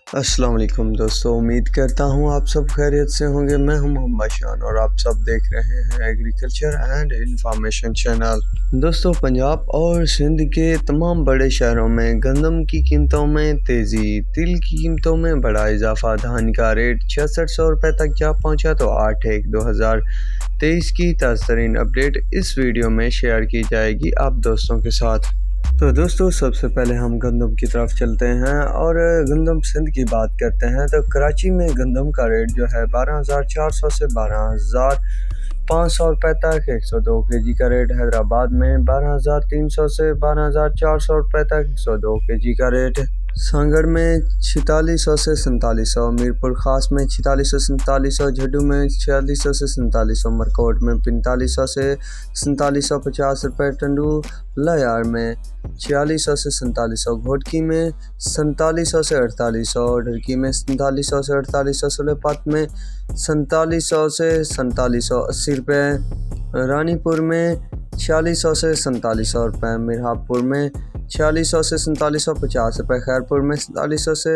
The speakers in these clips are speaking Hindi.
अस्सलाम वालेकुम दोस्तों, उम्मीद करता हूँ आप सब खैरियत से होंगे। मैं हूँ मोहम्मद शान और आप सब देख रहे हैं एग्रीकल्चर एंड इंफॉर्मेशन चैनल। दोस्तों, पंजाब और सिंध के तमाम बड़े शहरों में गंदम की कीमतों में तेज़ी, तिल की कीमतों में बड़ा इजाफा, धान का रेट 6600 रुपये तक जा पहुँचा। तो 8/1/2023 की ताज़ा तरीन अपडेट इस वीडियो में शेयर की जाएगी आप दोस्तों के साथ। तो दोस्तों, सबसे पहले हम गंदम की तरफ चलते हैं और गंदम सिंध की बात करते हैं। तो कराची में गंदम का रेट जो है 12,400 से 12,500 रुपये तक 102 केजी का रेट। हैदराबाद में 12,300 से 12,400 रुपये तक 102 केजी का रेट। सांगड़ में 4600 से 4700, मीरपुर खास में 4600 से 4700, झड्डू में 4600 से 4700, मरकोट में 4500 से 4750 रुपये, टंडू लायार में 4600 से 4700, घोटकी में 4700 से 4800, ढरकी में 4700 से 4800, सुलेपात में 4700 से 4780 रुपये, रानीपुर में 4600 से 4700 रुपये, मिर्हापुर में 4600 से 4750 रुपये, खैरपुर में 4700 से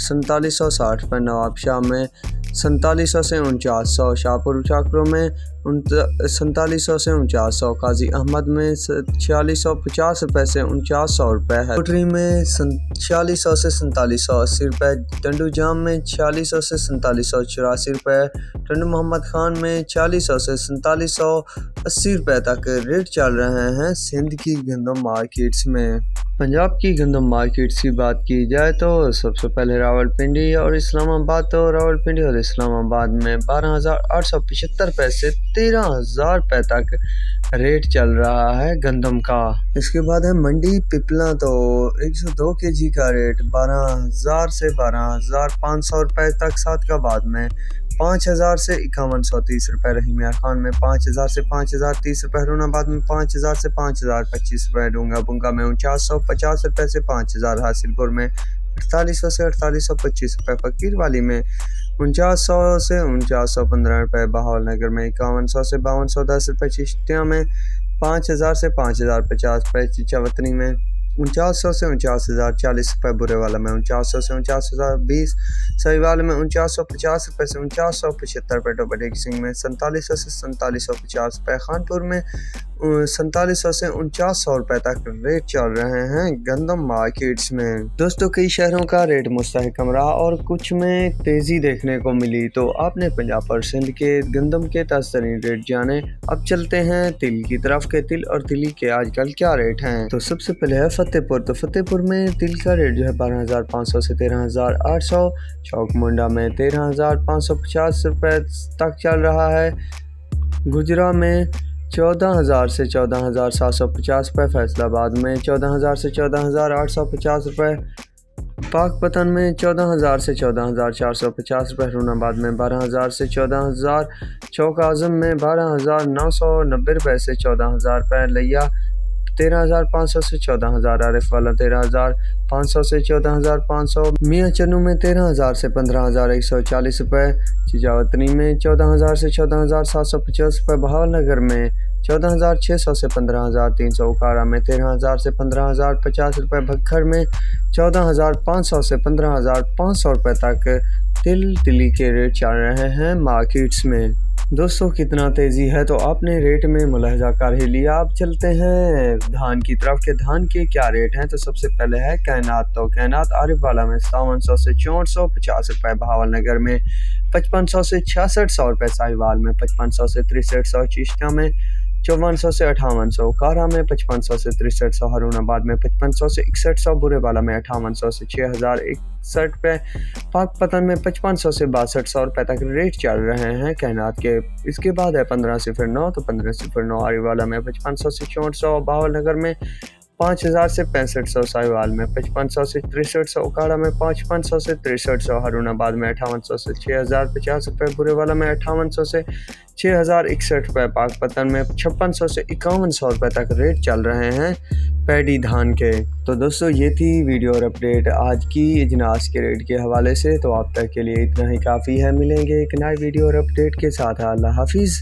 4760 रुपये, नवाबशाह में 4700 से 4900, शाहपुर चाकरों में 4700 से 4900, काजी अहमद में 4650 रुपये से 4900 रुपये है, कोटरी में 4600 से 4780 रुपये, टंडू जाम में 4600 से 4784 रुपये, टंडू मोहम्मद खान में 4600 से 4780 रुपये तक रेट चल रहे हैं सिंध की गंदम मार्केट्स में। पंजाब की गंदम मार्केट्स की बात की जाए तो सबसे पहले रावलपिंडी और इस्लामाबाद। तो रावलपिंडी और इस्लामाबाद में 12,875 रुपये से 13,000 रुपये तक रेट चल रहा है गंदम का। इसके बाद है मंडी पिपला। तो 102 केजी का रेट 12,000 से 12,500 रुपये तक, सादकाबाद में 5,000 से 5130 रुपये, रहीमिया खान में 5,000 से 5,030 रुपये, हरूनाबाद में 5,000 से 5,025 रुपये, डूंगा बुंगा में 4950 रुपये से 5,000, हासिलपुर में 4800 से 4825 रुपये, फकीरवाली में 4900 से 4915 रुपये, बहावल नगर में 5100 से 5210 रुपये, चिश्तिया में 5,000 से 5,050 रुपये, चिचावतनी में 4900 से 49,040 रुपये, बुरेवाला में 4900 से 49,020, सहीवाल में 4950 रुपये से 4975 रुपये, टोपा सिंह में 4700 से 4750 रुपये, खानपुर में 4700 से 4900 रुपये तक रेट चल रहे हैं गंदम मार्केट्स में। दोस्तों, कई शहरों का रेट मुस्तहकम रहा और कुछ में तेज़ी देखने को मिली। तो आपने पंजाब और सिंध के गंदम के ताज़ा तरीन रेट जाने। अब चलते हैं तिल की तरफ के तिल और तिली के आजकल क्या रेट हैं। तो सबसे पहले है फतेहपुर। तो फतेहपुर में तिल का रेट जो है 12,500 से 13,800, चौक मुंडा में 13,550 रुपये तक चल रहा है, गुजरा में 14,000 से 14,750 रुपये, फैसलाबाद में 14,000 से 14,850 रुपये, पाकपतन में 14,000 से 14,450 रुपये, हरूनाबाद में 12,000 से 14,000, चौक आज़म में 12,990 रुपये से 14,000 रुपये, लिया 13,500 से 14,000, आरिफ वाला 13,500 से 14,500, मियाँ चन्नू में 13,000 से 15,140 रुपये, चिजावतनी में 14,000 से 14,750 रुपये, बहावलनगर में 14,600 से 15,300, उकाड़ा में 13,000 से 15,050 रुपये, भक्खर में 14,500 से 15,500 रुपये तक तिली के रेट चल रहे हैं मार्केट्स में। दोस्तों, कितना तेज़ी है तो आपने रेट में मुलाहजा कर ही लिया। अब चलते हैं धान की तरफ के धान के क्या रेट हैं। तो सबसे पहले है कैनात। तो कैनात आरिफ वाला में 5700 से 6450 रुपये, बहावलनगर में 5500 से 6600 रुपये, साहिवाल में 5500 से 6300, चिश्तिया में 5400 से 5800, कारा में 5500 से 6300, हरूनाबाद में 5500 से 6100, बुरेवाला में 5800 से 6,061 रुपये, पाकपतन में 5500 से 6200 रुपये तक रेट चल रहे हैं कैनात के। इसके बाद है 1509। तो 1509 आरीवाला में 5500 से 6400, बहावलनगर में 5,000 से 6500, साहिवाल में 5500 से 6300, उकाड़ा में 5500 से 6300, हरूनाबाद में 5800 से 6,050 रुपये, बुरेवाला में 5800 से 6,061 रुपये, पाकपतन में 5600 से 5100 रुपये तक रेट चल रहे हैं पैडी धान के। तो दोस्तों, ये थी वीडियो और अपडेट आज की इजनास के रेट के हवाले से। तो आप तक के लिए इतना ही काफ़ी है। मिलेंगे एक नई वीडियो और अपडेट के साथ। अल्लाह हाफिज़।